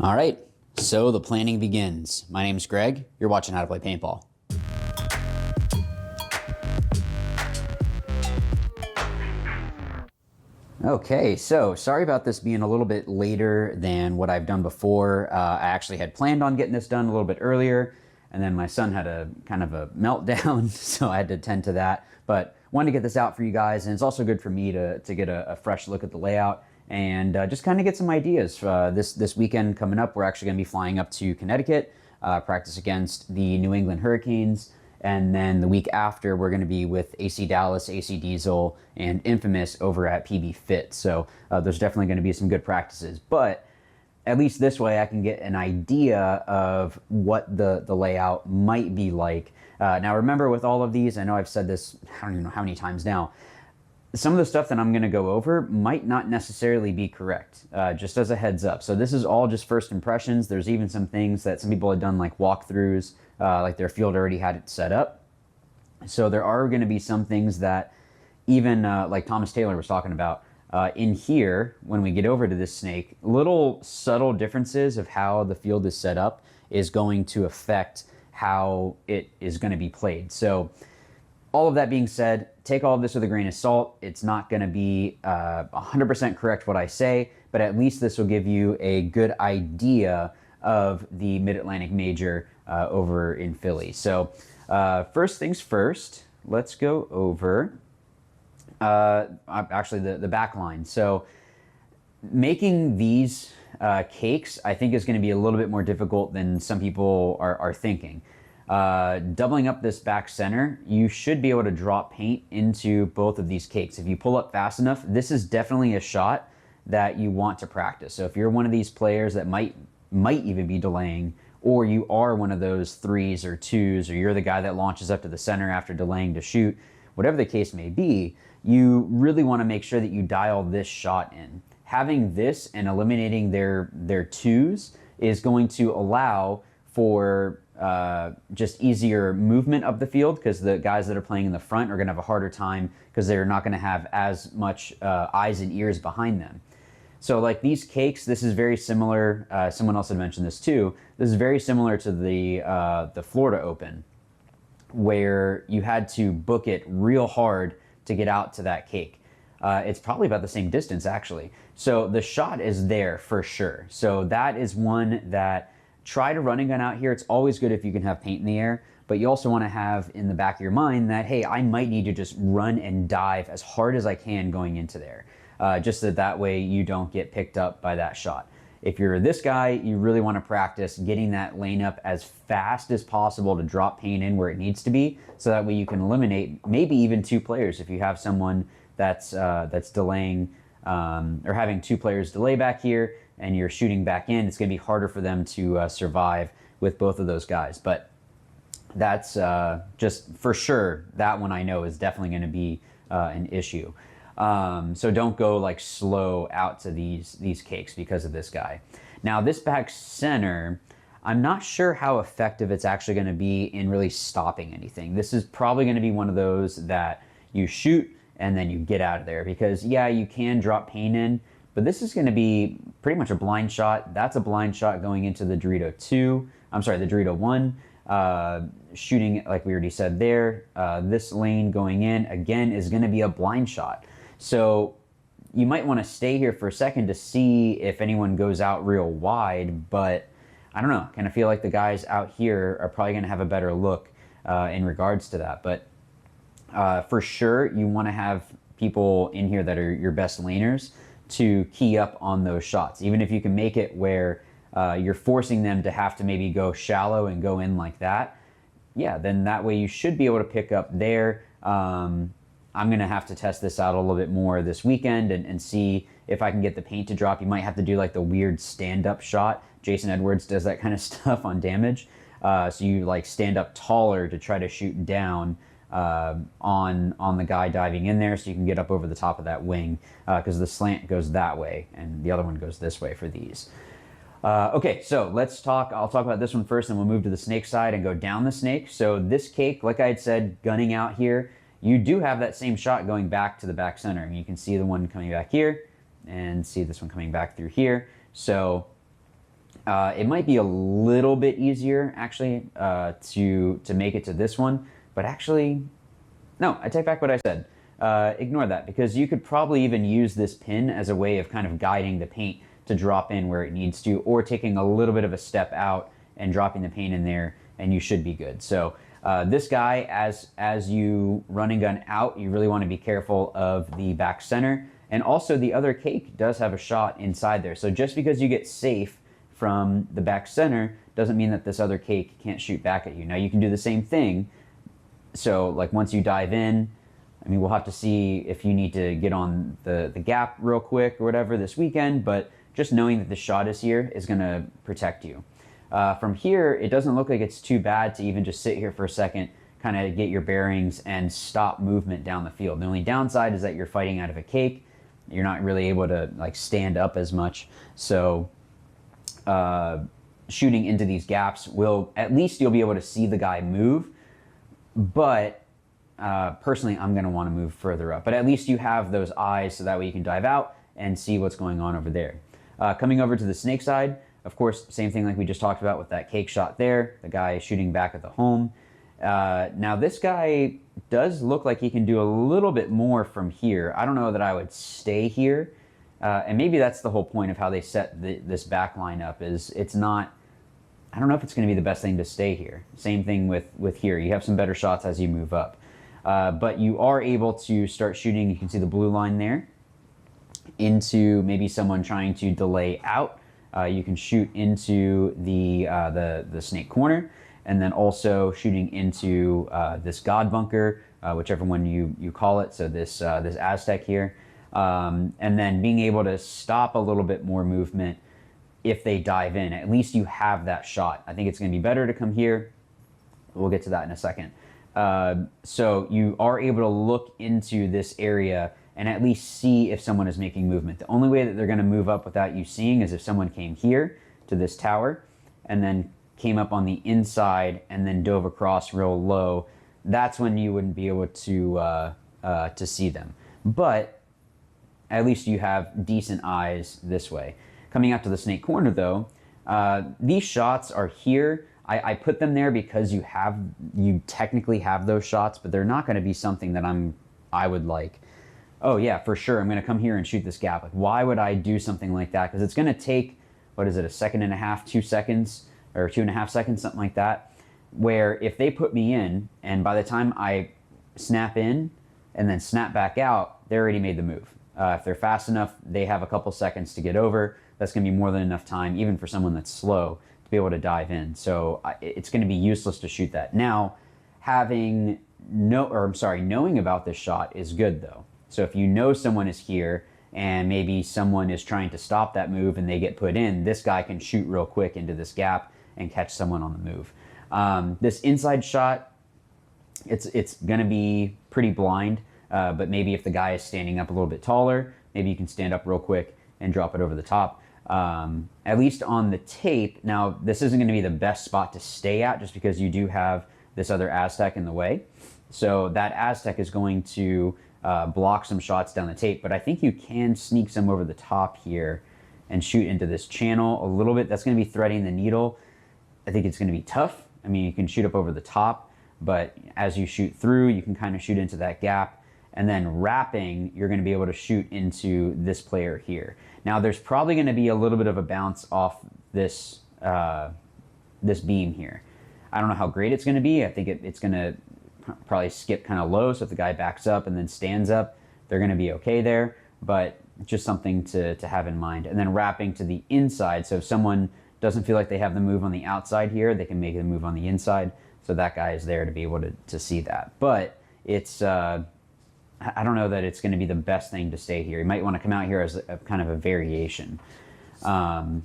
All right, so the planning begins. My name's Greg. You're watching How to Play Paintball. Okay, so sorry about this being a little bit later than what I've done before. I actually had planned on getting this done a little bit earlier, and then my son had a kind of a meltdown, so I had to tend to that. But wanted to get this out for you guys, and it's also good for me to get a fresh look at the layout and just kind of get some ideas. This weekend coming up, we're actually going to be flying up to Connecticut, practice against the New England Hurricanes. And then the week after, we're going to be with AC Dallas, AC Diesel, and Infamous over at PB Fit. So there's definitely going to be some good practices. But at least this way, I can get an idea of what the layout might be like. Now, remember, with all of these, I know I've said this, I don't even know how many times now, some of the stuff that I'm going to go over might not necessarily be correct, just as a heads up. So this is all just first impressions. There's even some things that some people have done, like walkthroughs, like their field already had it set up. So there are going to be some things that even like Thomas Taylor was talking about in here, when we get over to this snake, little subtle differences of how the field is set up is going to affect how it is going to be played. So all of that being said, take all of this with a grain of salt. It's not going to be 100% correct what I say, but at least this will give you a good idea of the Mid-Atlantic Major over in Philly. So first things first, let's go over actually the back line. So making these cakes, I think, is going to be a little bit more difficult than some people are thinking. Doubling up this back center, you should be able to drop paint into both of these cakes. If you pull up fast enough, this is definitely a shot that you want to practice. So if you're one of these players that might even be delaying, or you are one of those 3s or 2s, or you're the guy that launches up to the center after delaying to shoot, whatever the case may be, you really want to make sure that you dial this shot in. Having this and eliminating their 2s is going to allow for just easier movement of the field, because the guys that are playing in the front are going to have a harder time because they're not going to have as much eyes and ears behind them. So like these cakes, this is very similar. Someone else had mentioned this too. This is very similar to the Florida Open, where you had to book it real hard to get out to that cake. It's probably about the same distance, actually. So the shot is there for sure. So that is one that, try to run and gun out here. It's always good if you can have paint in the air, but you also want to have in the back of your mind that, hey, I might need to just run and dive as hard as I can going into there. Just that way you don't get picked up by that shot. If you're this guy, you really want to practice getting that lane up as fast as possible to drop paint in where it needs to be, so that way you can eliminate maybe even 2 players. If you have someone that's delaying or having 2 players delay back here and you're shooting back in, it's going to be harder for them to survive with both of those guys. But that's just for sure, that one I know is definitely going to be an issue. So don't go like slow out to these cakes because of this guy. Now this back center, I'm not sure how effective it's actually going to be in really stopping anything. This is probably going to be one of those that you shoot and then you get out of there, because yeah, you can drop paint in, but this is going to be pretty much a blind shot. That's a blind shot going into the Dorito 2. I'm sorry, the Dorito 1. Shooting, like we already said there, this lane going in, again, is going to be a blind shot. So you might want to stay here for a second to see if anyone goes out real wide, but I don't know. I kind of feel like the guys out here are probably going to have a better look in regards to that. But for sure, you want to have people in here that are your best laners to key up on those shots. Even if you can make it where you're forcing them to have to maybe go shallow and go in like that, yeah, then that way you should be able to pick up there. I'm going to have to test this out a little bit more this weekend and see if I can get the paint to drop. You might have to do like the weird stand-up shot. Jason Edwards does that kind of stuff on Damage. So you like stand up taller to try to shoot down on the guy diving in there, so you can get up over the top of that wing, because the slant goes that way and the other one goes this way for these. Okay, so I'll talk about this one first, and we'll move to the snake side and go down the snake. So this cake, like I had said, gunning out here, you do have that same shot going back to the back center. And you can see the one coming back here and see this one coming back through here. So It might be a little bit easier actually to make it to this one, but actually, no, I take back what I said. Ignore that, because you could probably even use this pin as a way of kind of guiding the paint to drop in where it needs to, or taking a little bit of a step out and dropping the paint in there, and you should be good. So this guy, as you run and gun out, you really want to be careful of the back center, and also the other cake does have a shot inside there. So just because you get safe from the back center doesn't mean that this other cake can't shoot back at you. Now you can do the same thing. So like once you dive in, I mean, we'll have to see if you need to get on the gap real quick or whatever this weekend, but just knowing that the shot is here is gonna protect you. From here, it doesn't look like it's too bad to even just sit here for a second, kind of get your bearings and stop movement down the field. The only downside is that you're fighting out of a cake. You're not really able to like stand up as much. So shooting into these gaps will, at least you'll be able to see the guy move, but personally, I'm going to want to move further up, but at least you have those eyes so that way you can dive out and see what's going on over there. Coming over to the snake side, of course, same thing like we just talked about with that cake shot there, the guy shooting back at the home. Now this guy does look like he can do a little bit more from here. I don't know that I would stay here. And maybe that's the whole point of how they set this back line up, is it's not, I don't know if it's going to be the best thing to stay here. Same thing with here. You have some better shots as you move up. But you are able to start shooting, you can see the blue line there, into maybe someone trying to delay out. You can shoot into the snake corner, and then also shooting into this God bunker, whichever one you call it, so this Aztec here. And then being able to stop a little bit more movement if they dive in. At least you have that shot. I think it's going to be better to come here. We'll get to that in a second. So you are able to look into this area and at least see if someone is making movement. The only way that they're going to move up without you seeing is if someone came here to this tower and then came up on the inside and then dove across real low. That's when you wouldn't be able to see them. But at least you have decent eyes this way. Coming out to the snake corner though, these shots are here. I put them there because you technically have those shots, but they're not going to be something that I would like, oh yeah, for sure, I'm going to come here and shoot this gap. Like, why would I do something like that? Because it's going to take, what is it, a second and a half, 2 seconds, or 2.5 seconds, something like that, where if they put me in, and by the time I snap in and then snap back out, they already made the move. If they're fast enough, they have a couple seconds to get over. That's going to be more than enough time, even for someone that's slow, to be able to dive in. So it's going to be useless to shoot that. Now, knowing about this shot is good though. So if you know someone is here and maybe someone is trying to stop that move and they get put in, this guy can shoot real quick into this gap and catch someone on the move. This inside shot, it's going to be pretty blind, but maybe if the guy is standing up a little bit taller, maybe you can stand up real quick and drop it over the top. At least on the tape, now this isn't going to be the best spot to stay at just because you do have this other Aztec in the way. So that Aztec is going to block some shots down the tape, but I think you can sneak some over the top here and shoot into this channel a little bit. That's going to be threading the needle. I think it's going to be tough. I mean, you can shoot up over the top, but as you shoot through, you can kind of shoot into that gap. And then wrapping, you're going to be able to shoot into this player here. Now, there's probably going to be a little bit of a bounce off this this beam here. I don't know how great it's going to be. I think it's going to probably skip kind of low, so if the guy backs up and then stands up, they're going to be okay there, but just something to have in mind. And then wrapping to the inside, so if someone doesn't feel like they have the move on the outside here, they can make the move on the inside, so that guy is there to be able to see that. But it's I don't know that it's going to be the best thing to stay here. You might want to come out here as a kind of a variation. So,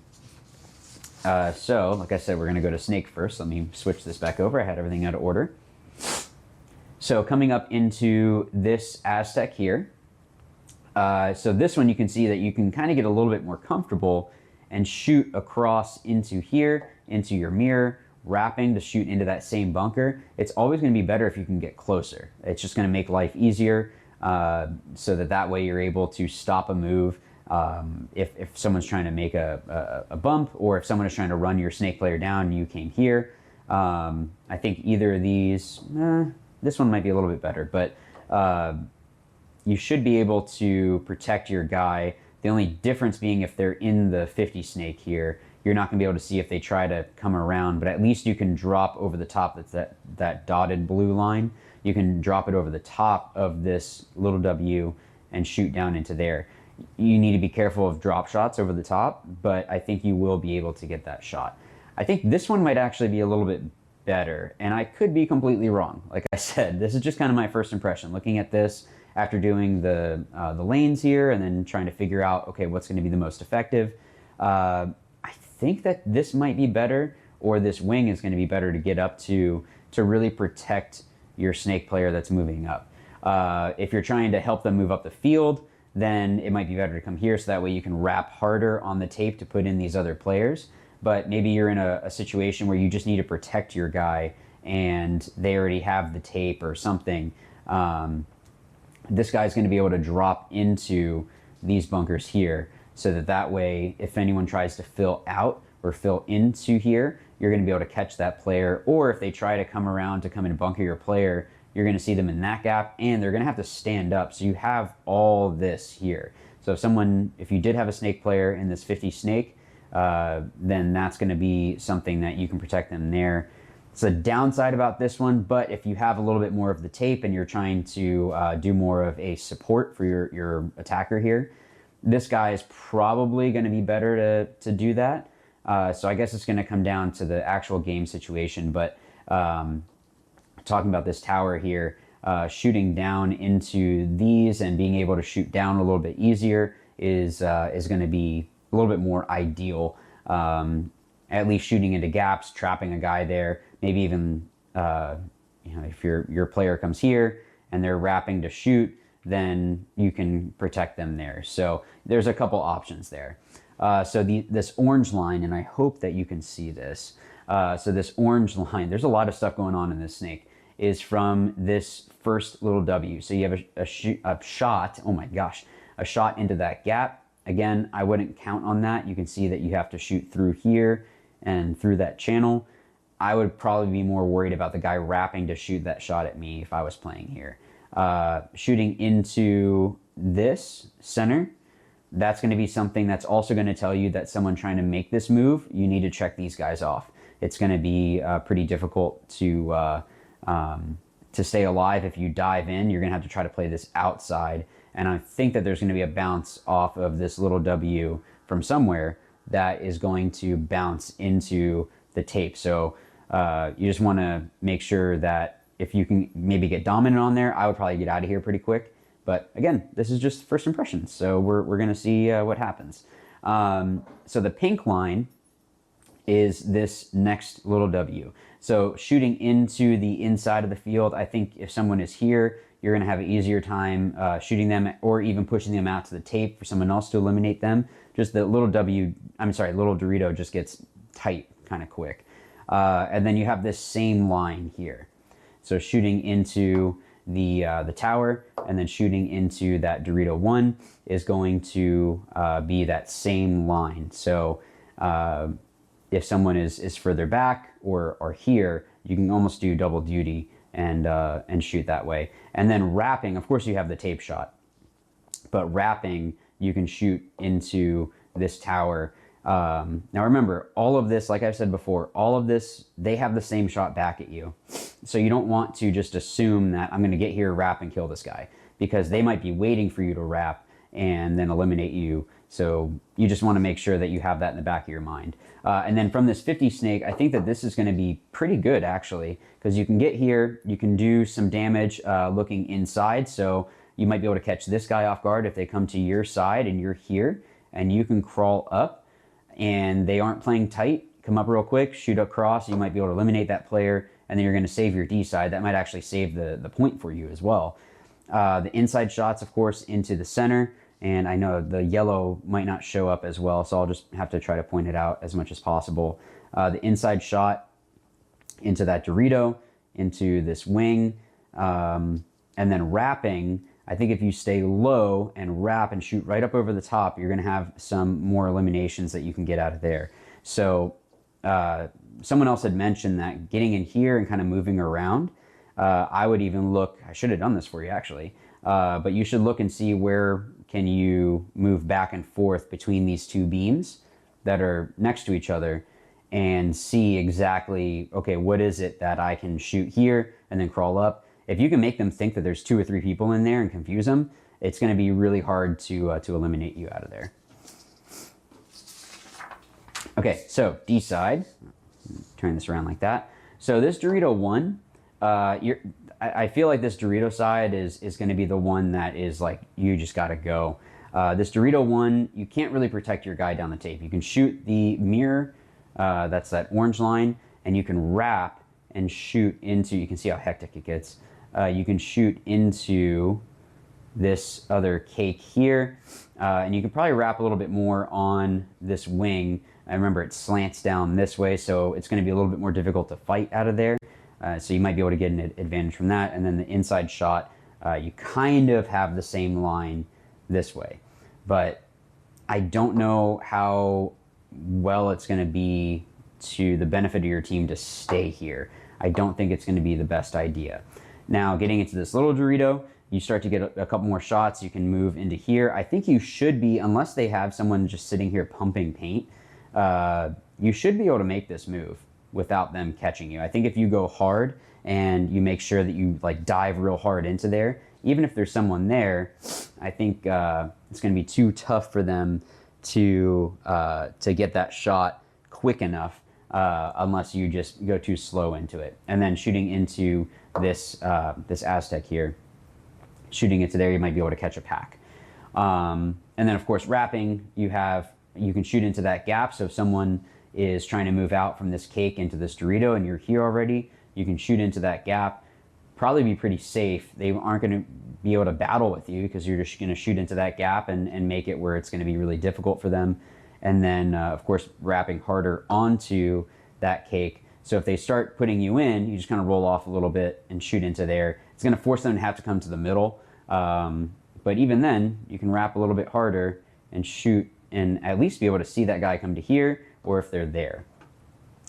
like I said, we're going to go to snake first. Let me switch this back over. I had everything out of order. So coming up into this Aztec here. So this one you can see that you can kind of get a little bit more comfortable and shoot across into here, into your mirror, wrapping to shoot into that same bunker. It's always going to be better if you can get closer. It's just going to make life easier, so that way you're able to stop a move If someone's trying to make a bump, or if someone is trying to run your snake player down, you came here. I think either of these, this one might be a little bit better, but you should be able to protect your guy. The only difference being if they're in the 50 snake here, you're not going to be able to see if they try to come around, but at least you can drop over the top. That's that dotted blue line. You can drop it over the top of this little W and shoot down into there. You need to be careful of drop shots over the top, but I think you will be able to get that shot. I think this one might actually be a little bit better, and I could be completely wrong. Like I said, this is just kind of my first impression. Looking at this after doing the lanes here and then trying to figure out, okay, what's going to be the most effective. I think that this might be better, or this wing is going to be better to get up to really protect your snake player that's moving up. If you're trying to help them move up the field, then it might be better to come here, so that way you can wrap harder on the tape to put in these other players. But maybe you're in a situation where you just need to protect your guy and they already have the tape or something. This guy's going to be able to drop into these bunkers here, so that way if anyone tries to fill out or fill into here, you're going to be able to catch that player. Or if they try to come around to come and bunker your player, you're going to see them in that gap, and they're going to have to stand up. So you have all this here. So if you did have a snake player in this 50 snake, then that's going to be something that you can protect them there. It's a downside about this one, but if you have a little bit more of the tape and you're trying to do more of a support for your attacker here, this guy is probably going to be better to do that. So I guess it's going to come down to the actual game situation, but talking about this tower here, shooting down into these and being able to shoot down a little bit easier is going to be a little bit more ideal. At least shooting into gaps, trapping a guy there, maybe even if your player comes here and they're wrapping to shoot, then you can protect them there. So there's a couple options there. So this orange line, and I hope that you can see this. So this orange line, there's a lot of stuff going on in this snake, is from this first little W. So you have a shot, oh my gosh, a shot into that gap. Again, I wouldn't count on that. You can see that you have to shoot through here and through that channel. I would probably be more worried about the guy wrapping to shoot that shot at me if I was playing here. Shooting into this center, that's going to be something that's also going to tell you that someone trying to make this move, you need to check these guys off. It's going to be pretty difficult to stay alive. If you dive in, you're going to have to try to play this outside. And I think that there's going to be a bounce off of this little W from somewhere that is going to bounce into the tape. So you just want to make sure that if you can maybe get dominant on there, I would probably get out of here pretty quick. But again, this is just first impressions, so we're going to see what happens. So the pink line is this next little W. So shooting into the inside of the field, I think if someone is here, you're going to have an easier time shooting them, or even pushing them out to the tape for someone else to eliminate them. Just the little little Dorito just gets tight kind of quick. And then you have this same line here. So shooting into the tower and then shooting into that Dorito 1 is going to be that same line. So if someone is further back or here, you can almost do double duty and shoot that way. And then wrapping, of course you have the tape shot, but wrapping, you can shoot into this tower. Now remember, all of this, like I've said before, all of this, they have the same shot back at you. So you don't want to just assume that I'm going to get here, wrap, and kill this guy, because they might be waiting for you to wrap and then eliminate you. So you just want to make sure that you have that in the back of your mind. And then from this 50 snake, I think that this is going to be pretty good actually, because you can get here, you can do some damage looking inside. So you might be able to catch this guy off guard if they come to your side and you're here, and you can crawl up and they aren't playing tight, come up real quick, shoot across, you might be able to eliminate that player, and then you're going to save your D side. That might actually save the point for you as well. The inside shots, of course, into the center, and I know the yellow might not show up as well, so I'll just have to try to point it out as much as possible. The inside shot into that Dorito, into this wing, and then wrapping. I think if you stay low and wrap and shoot right up over the top, you're going to have some more eliminations that you can get out of there. So someone else had mentioned that getting in here and kind of moving around, I would even look, I should have done this for you actually, but you should look and see where can you move back and forth between these two beams that are next to each other and see exactly, okay, what is it that I can shoot here and then crawl up. If you can make them think that there's 2 or 3 people in there and confuse them, it's going to be really hard to eliminate you out of there. Okay, so D side, turn this around like that. So this Dorito 1, I feel like this Dorito side is going to be the one that is like, you just got to go. This Dorito 1, you can't really protect your guy down the tape. You can shoot the mirror, that's that orange line, and you can wrap and shoot into, you can see how hectic it gets. You can shoot into this other cake here, and you can probably wrap a little bit more on this wing. I remember it slants down this way, so it's going to be a little bit more difficult to fight out of there. So you might be able to get an advantage from that. And then the inside shot, you kind of have the same line this way. But I don't know how well it's going to be to the benefit of your team to stay here. I don't think it's going to be the best idea. Now, getting into this little Dorito, you start to get a couple more shots. You can move into here. I think you should be, unless they have someone just sitting here pumping paint, you should be able to make this move without them catching you. I think if you go hard and you make sure that you like dive real hard into there, even if there's someone there, I think it's going to be too tough for them to get that shot quick enough unless you just go too slow into it. And then shooting into this this Aztec here, shooting into there, you might be able to catch a pack. And then of course wrapping, you can shoot into that gap. So if someone is trying to move out from this cake into this Dorito and you're here already, you can shoot into that gap, probably be pretty safe. They aren't going to be able to battle with you because you're just going to shoot into that gap and make it where it's going to be really difficult for them. And then of course wrapping harder onto that cake. So if they start putting you in, you just kind of roll off a little bit and shoot into there. It's going to force them to have to come to the middle. But even then, you can wrap a little bit harder and shoot and at least be able to see that guy come to here, or if they're there.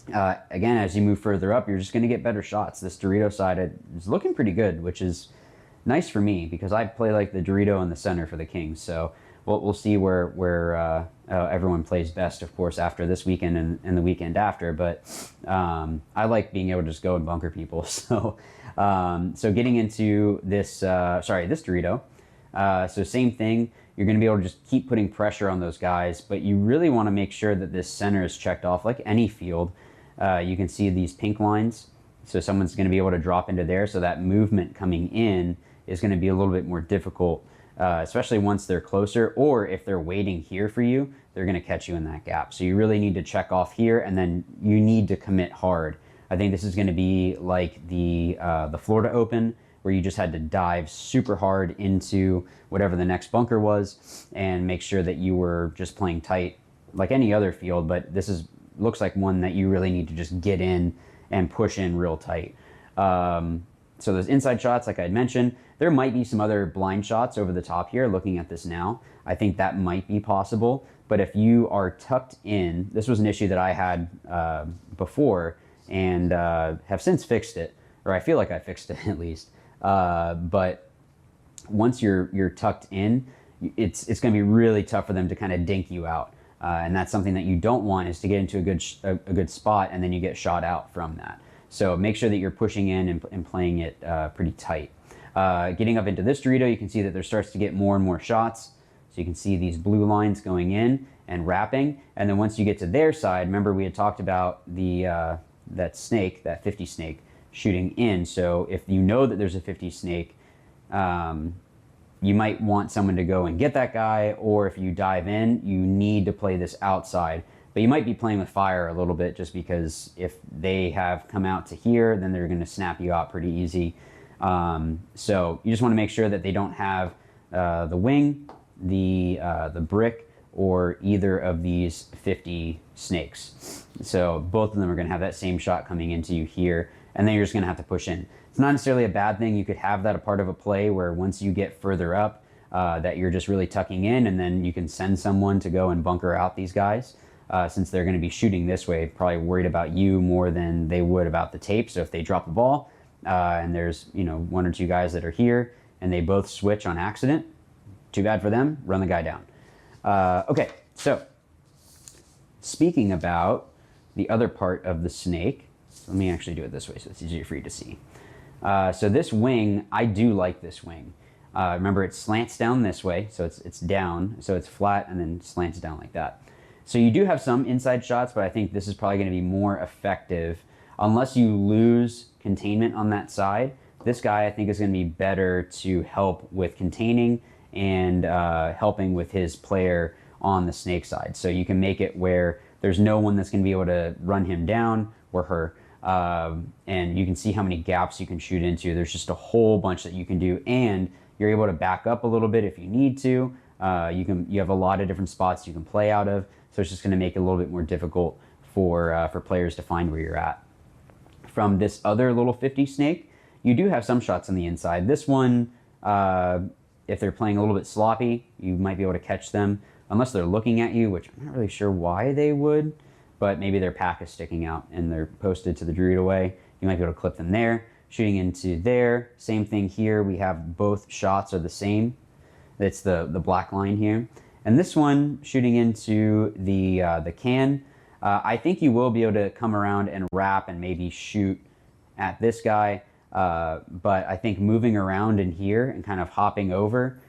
Again, as you move further up, you're just going to get better shots. This Dorito side is looking pretty good, which is nice for me because I play like the Dorito in the center for the Kings. So we'll see where everyone plays best, of course, after this weekend and the weekend after. But I like being able to just go and bunker people. So getting into this, this Dorito. So same thing. You're going to be able to just keep putting pressure on those guys, but you really want to make sure that this center is checked off like any field. You can see these pink lines. So someone's going to be able to drop into there. So that movement coming in is going to be a little bit more difficult, especially once they're closer, or if they're waiting here for you, they're going to catch you in that gap. So you really need to check off here, and then you need to commit hard. I think this is going to be like the Florida Open, where you just had to dive super hard into whatever the next bunker was and make sure that you were just playing tight like any other field. But this looks like one that you really need to just get in and push in real tight. So those inside shots, like I had mentioned, there might be some other blind shots over the top here. Looking at this now, I think that might be possible. But if you are tucked in, this was an issue that I had before and have since fixed it, or I feel like I fixed it at least. But once you're tucked in, it's going to be really tough for them to kind of dink you out, and that's something that you don't want, is to get into a good spot and then you get shot out from that. So make sure that you're pushing in and playing it pretty tight. Getting up into this Dorito, you can see that there starts to get more and more shots. So you can see these blue lines going in and wrapping, and then once you get to their side, remember we had talked about that snake, that 50 snake, shooting in. So if you know that there's a 50 snake, you might want someone to go and get that guy, or if you dive in, you need to play this outside. But you might be playing with fire a little bit, just because if they have come out to here, then they're going to snap you out pretty easy. So you just want to make sure that they don't have the wing, the brick, or either of these 50 snakes. So both of them are going to have that same shot coming into you here. and then you're just going to have to push in. It's not necessarily a bad thing. You could have that a part of a play where once you get further up, that you're just really tucking in, and then you can send someone to go and bunker out these guys. Since they're going to be shooting this way, probably worried about you more than they would about the tape. So if they drop the ball and there's, you know, 1 or 2 guys that are here and they both switch on accident, too bad for them, run the guy down. Okay, so speaking about the other part of the snake, let me actually do it this way so it's easier for you to see. So this wing, I do like this wing. Remember, it slants down this way, so it's down, so it's flat and then slants down like that. So you do have some inside shots, but I think this is probably going to be more effective unless you lose containment on that side. This guy, I think, is going to be better to help with containing and helping with his player on the snake side. So you can make it where there's no one that's going to be able to run him down or her. And you can see how many gaps you can shoot into. There's just a whole bunch that you can do, and you're able to back up a little bit if you need to. You have a lot of different spots you can play out of. So it's just going to make it a little bit more difficult for players to find where you're at. From this other little 50 snake, you do have some shots on the inside. This one, if they're playing a little bit sloppy, you might be able to catch them, unless they're looking at you, which I'm not really sure why they would, but maybe their pack is sticking out and they're posted to the Dorito way. You might be able to clip them there. Shooting into there, same thing here. We have both shots are the same. It's the black line here. And this one, shooting into the can, I think you will be able to come around and wrap and maybe shoot at this guy. But I think moving around in here and kind of hopping over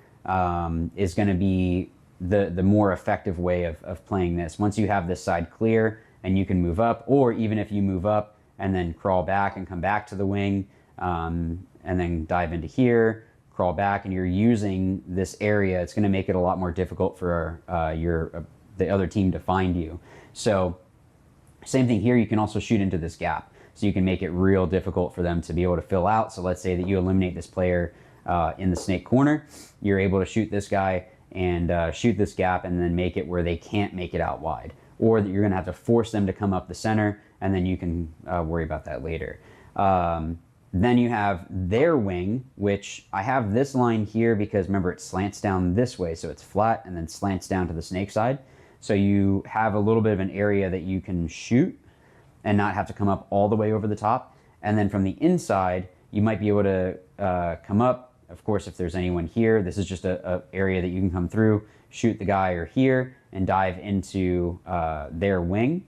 is going to be the more effective way of playing this. Once you have this side clear and you can move up, or even if you move up and then crawl back and come back to the wing, and then dive into here, crawl back, and you're using this area, it's going to make it a lot more difficult for the other team to find you. So same thing here, you can also shoot into this gap. So you can make it real difficult for them to be able to fill out. So let's say that you eliminate this player in the snake corner, you're able to shoot this guy and shoot this gap and then make it where they can't make it out wide. Or that you're going to have to force them to come up the center, and then you can worry about that later. Then you have their wing, which I have this line here because remember it slants down this way, so it's flat and then slants down to the snake side. So you have a little bit of an area that you can shoot and not have to come up all the way over the top. And then from the inside, you might be able to come up. Of course, if there's anyone here, this is just a area that you can come through, shoot the guy or here, and dive into their wing,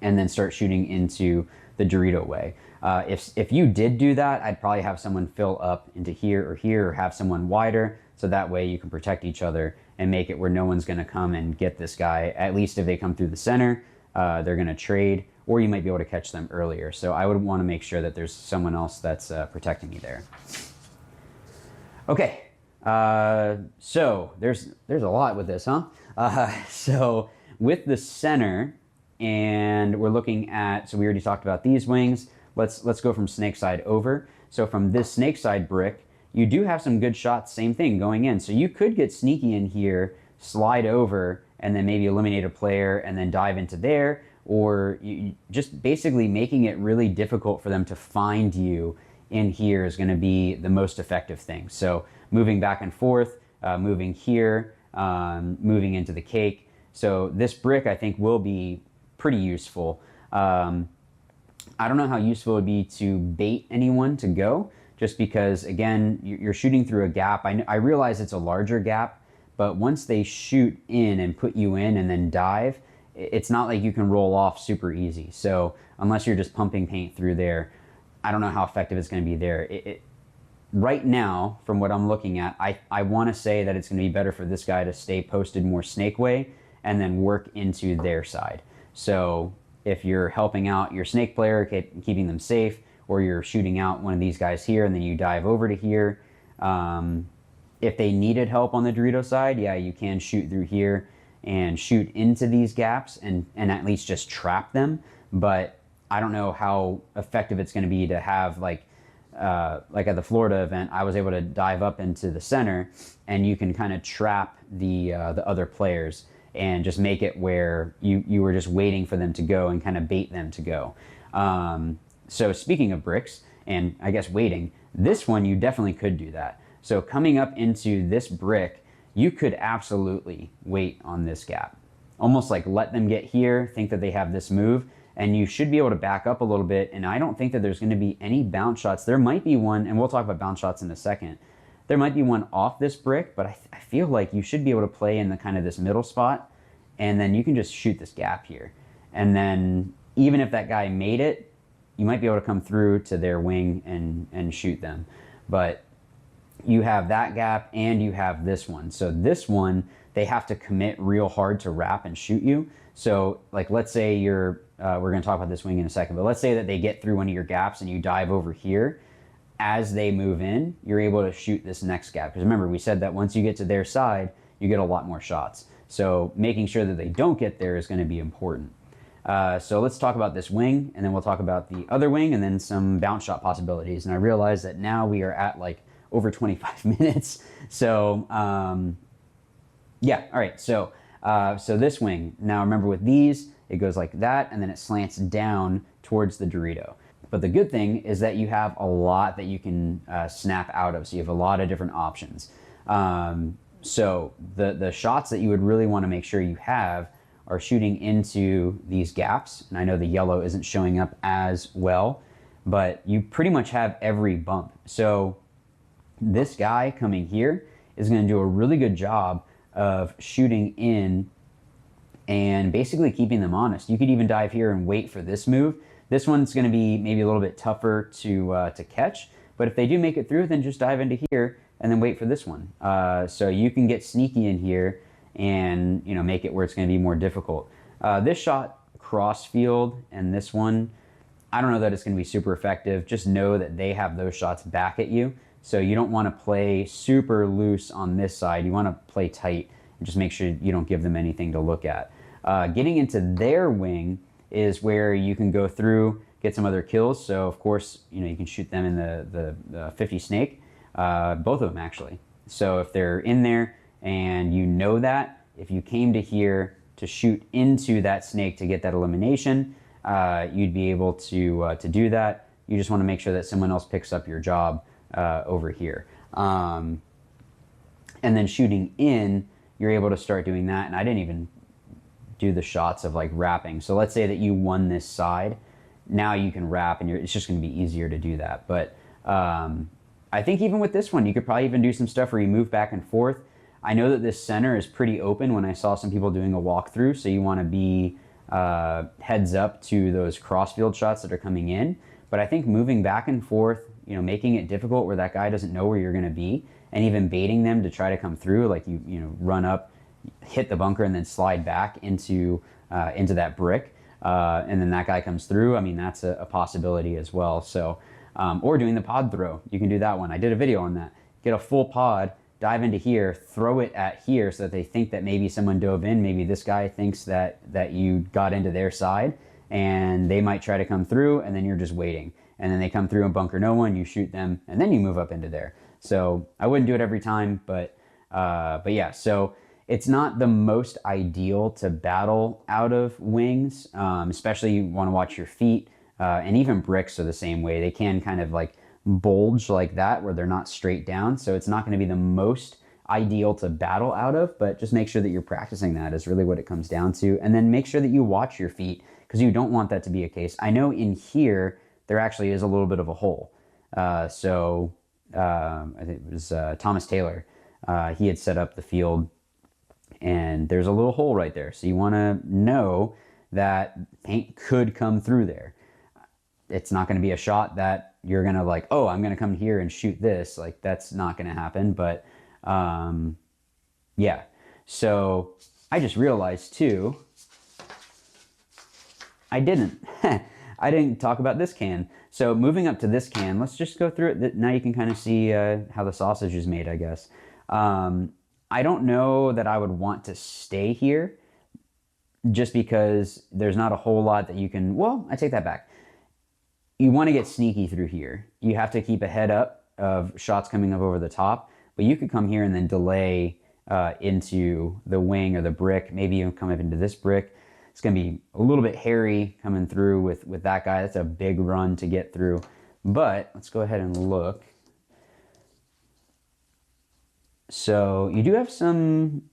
and then start shooting into the Dorito way. If you did do that, I'd probably have someone fill up into here, or have someone wider, so that way you can protect each other and make it where no one's going to come and get this guy. At least if they come through the center, they're going to trade, or you might be able to catch them earlier. So I would want to make sure that there's someone else that's protecting you there. Okay, so there's a lot with this, huh? So with the center, and we're looking at, so we already talked about these wings. Let's go from snake side over. So from this snake side brick, you do have some good shots, same thing, going in. So you could get sneaky in here, slide over, and then maybe eliminate a player and then dive into there, or you just basically making it really difficult for them to find you in here is going to be the most effective thing. So moving back and forth, moving here, moving into the cake. So this brick, I think, will be pretty useful. I don't know how useful it would be to bait anyone to go, just because, again, you're shooting through a gap. I realize it's a larger gap, but once they shoot in and put you in and then dive, it's not like you can roll off super easy. So unless you're just pumping paint through there, I don't know how effective it's going to be there. Right now, from what I'm looking at, I want to say that it's going to be better for this guy to stay posted more snake way and then work into their side. So if you're helping out your snake player, keeping them safe, or you're shooting out one of these guys here and then you dive over to here, if they needed help on the Dorito side, yeah, you can shoot through here and shoot into these gaps and at least just trap them. But I don't know how effective it's going to be to have, like at the Florida event, I was able to dive up into the center, and you can kind of trap the other players and just make it where you were just waiting for them to go and kind of bait them to go. So speaking of bricks, and I guess waiting, this one you definitely could do that. So coming up into this brick, you could absolutely wait on this gap. Almost like let them get here, think that they have this move, and you should be able to back up a little bit, and I don't think that there's going to be any bounce shots. There might be one, and we'll talk about bounce shots in a second. There might be one off this brick, but I feel like you should be able to play in the kind of this middle spot, and then you can just shoot this gap here. And then even if that guy made it, you might be able to come through to their wing and shoot them. But you have that gap and you have this one. So this one, they have to commit real hard to wrap and shoot you. So like, let's say you're, we're gonna talk about this wing in a second, but let's say that they get through one of your gaps and you dive over here. As they move in, you're able to shoot this next gap. Because remember, we said that once you get to their side, you get a lot more shots. So making sure that they don't get there is gonna be important. So let's talk about this wing, and then we'll talk about the other wing, and then some bounce shot possibilities. And I realize that now we are at like over 25 minutes. So yeah, all right. So this wing. Now remember, with these, it goes like that, and then it slants down towards the Dorito. But the good thing is that you have a lot that you can snap out of. So you have a lot of different options. So the shots that you would really want to make sure you have are shooting into these gaps. And I know the yellow isn't showing up as well, but you pretty much have every bump. So this guy coming here is going to do a really good job of shooting in and basically keeping them honest. You could even dive here and wait for this move. This one's going to be maybe a little bit tougher to catch, but if they do make it through, then just dive into here and then wait for this one. So you can get sneaky in here and make it where it's going to be more difficult. This shot cross field and this one, I don't know that it's going to be super effective. Just know that they have those shots back at you. So you don't want to play super loose on this side. You want to play tight and just make sure you don't give them anything to look at. Getting into their wing is where you can go through, get some other kills. So of course, you can shoot them in the 50 snake, both of them actually. So if they're in there, and you know that if you came to here to shoot into that snake to get that elimination, you'd be able to do that. You just want to make sure that someone else picks up your job over here. And then shooting in, you're able to start doing that. And I didn't even do the shots of like wrapping. So let's say that you won this side. Now you can wrap, and it's just going to be easier to do that. But I think even with this one, you could probably even do some stuff where you move back and forth. I know that this center is pretty open when I saw some people doing a walkthrough, so you want to be heads up to those crossfield shots that are coming in. But I think moving back and forth, making it difficult where that guy doesn't know where you're going to be, and even baiting them to try to come through, like you run up, hit the bunker, and then slide back into that brick, and then that guy comes through. I mean, that's a possibility as well. So, or doing the pod throw, you can do that one. I did a video on that. Get a full pod, dive into here, throw it at here so that they think that maybe someone dove in. Maybe this guy thinks that you got into their side, and they might try to come through, and then you're just waiting. And then they come through and bunker no one, you shoot them, and then you move up into there. So I wouldn't do it every time, but yeah. So it's not the most ideal to battle out of wings, especially you want to watch your feet, and even bricks are the same way. They can kind of like bulge like that where they're not straight down. So it's not going to be the most ideal to battle out of, but just make sure that you're practicing that is really what it comes down to. And then make sure that you watch your feet, because you don't want that to be a case. I know in here, there actually is a little bit of a hole. I think it was Thomas Taylor. He had set up the field, and there's a little hole right there. So you want to know that paint could come through there. It's not going to be a shot that you're going to like, oh, I'm going to come here and shoot this. Like, that's not going to happen. But yeah. So I just realized too, I didn't talk about this can. So moving up to this can, let's just go through it. Now you can kind of see how the sausage is made, I guess. I don't know that I would want to stay here just because there's not a whole lot that you can, well, I take that back. You want to get sneaky through here. You have to keep a head up of shots coming up over the top, but you could come here and then delay into the wing or the brick. Maybe you come up into this brick. It's going to be a little bit hairy coming through with that guy. That's a big run to get through. But let's go ahead and look. So you do have some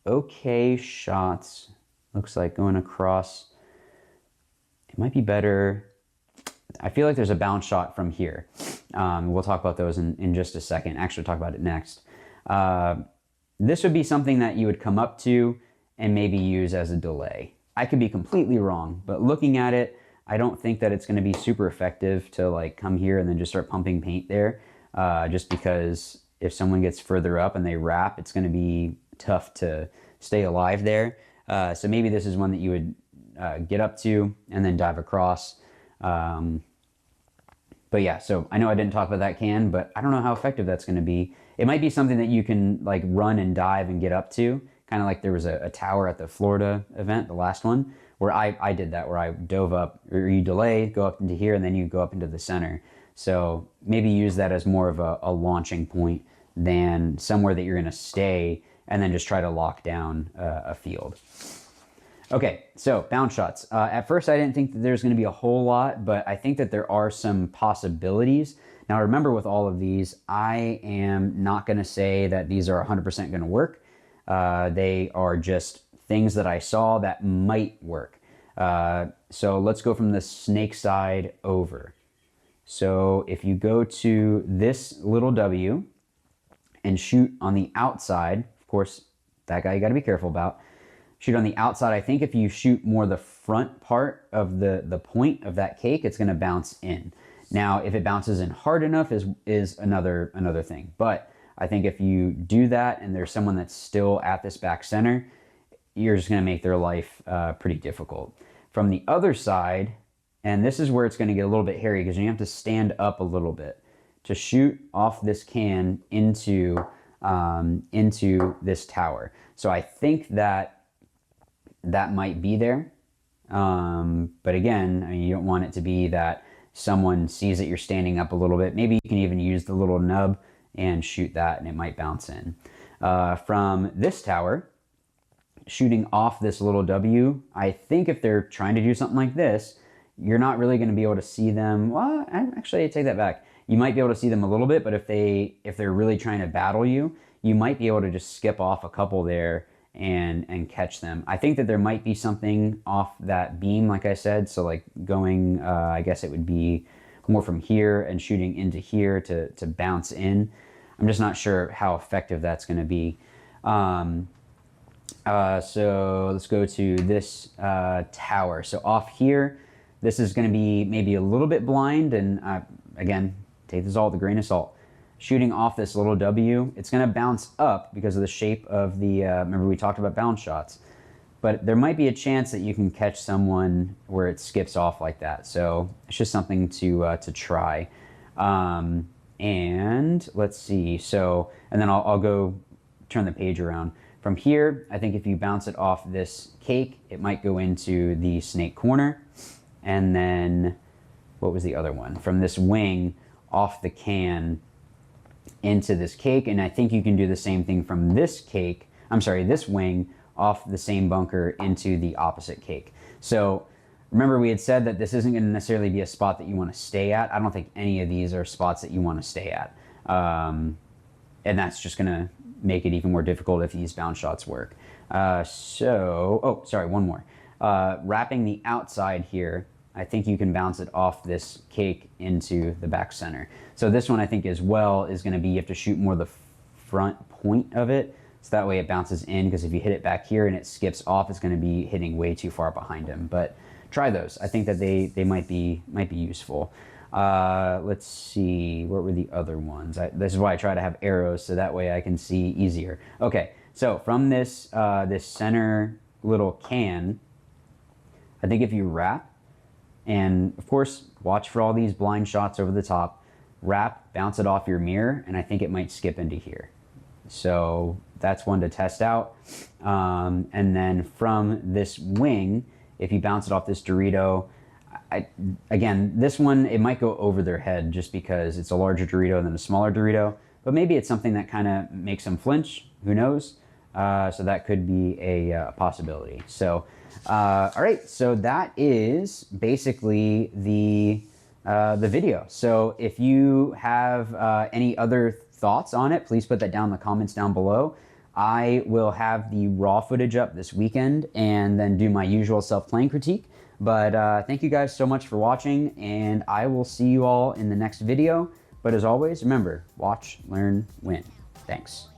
okay shots. Looks like going across. It might be better. I feel like there's a bounce shot from here. We'll talk about those in just a second. Actually, talk about it next. This would be something that you would come up to and maybe use as a delay. I could be completely wrong, but looking at it, I don't think that it's going to be super effective to like come here and then just start pumping paint there, just because if someone gets further up and they wrap, it's going to be tough to stay alive there. So maybe this is one that you would get up to and then dive across. But yeah, so I know I didn't talk about that can, but I don't know how effective that's going to be. It might be something that you can like run and dive and get up to, kind of like there was a tower at the Florida event, the last one, where I did that, where I dove up, or you delay, go up into here, and then you go up into the center. So maybe use that as more of a launching point than somewhere that you're going to stay and then just try to lock down a field. Okay, so bounce shots. At first, I didn't think that there's going to be a whole lot, but I think that there are some possibilities. Now, remember with all of these, I am not going to say that these are 100% going to work. They are just things that I saw that might work. So let's go from the snake side over. So if you go to this little W and shoot on the outside, of course, that guy you got to be careful about. Shoot on the outside. I think if you shoot more the front part of the point of that cake, it's going to bounce in. Now, if it bounces in hard enough is another thing. But I think if you do that and there's someone that's still at this back center, you're just going to make their life pretty difficult. From the other side, and this is where it's going to get a little bit hairy because you have to stand up a little bit to shoot off this can into this tower. So I think that might be there. But again, I mean, you don't want it to be that someone sees that you're standing up a little bit. Maybe you can even use the little nub and shoot that and it might bounce in. From this tower, shooting off this little W, I think if they're trying to do something like this, you're not really going to be able to see them. Well, actually, I take that back. You might be able to see them a little bit, but if they're really trying to battle you, you might be able to just skip off a couple there and catch them. I think that there might be something off that beam, like I said. So like going, I guess it would be more from here and shooting into here to bounce in. I'm just not sure how effective that's going to be. So let's go to this tower. So off here, this is going to be maybe a little bit blind. And again, take this all with a grain of salt. Shooting off this little W, it's going to bounce up because of the shape of the, remember we talked about bounce shots, but there might be a chance that you can catch someone where it skips off like that. So it's just something to try. And let's see. So, and then I'll go turn the page around. From here, I think if you bounce it off this cake, it might go into the snake corner. And then, what was the other one? From this wing off the can into this cake, and I think you can do the same thing from this cake, this wing off the same bunker into the opposite cake. So remember we had said that this isn't going to necessarily be a spot that you want to stay at. I don't think any of these are spots that you want to stay at. And that's just going to make it even more difficult if these bounce shots work. One more. Wrapping the outside here, I think you can bounce it off this cake into the back center. So this one I think as well is going to be, you have to shoot more the front point of it, so that way it bounces in, because if you hit it back here and it skips off, it's going to be hitting way too far behind him. But try those. I think that they might be useful. Let's see, what were the other ones? This is why I try to have arrows, so that way I can see easier. Okay, so from this this center little can, I think if you wrap, and of course, watch for all these blind shots over the top. Wrap, bounce it off your mirror, and I think it might skip into here. So that's one to test out. And then from this wing, if you bounce it off this Dorito, again, this one, it might go over their head just because it's a larger Dorito than a smaller Dorito. But maybe it's something that kind of makes them flinch. Who knows? So that could be a possibility. So All right, so that is basically the video. So if you have any other thoughts on it, please put that down in the comments down below. I will have the raw footage up this weekend and then do my usual self-playing critique. But thank you guys so much for watching, and I will see you all in the next video. But as always, remember, watch, learn, win. Thanks.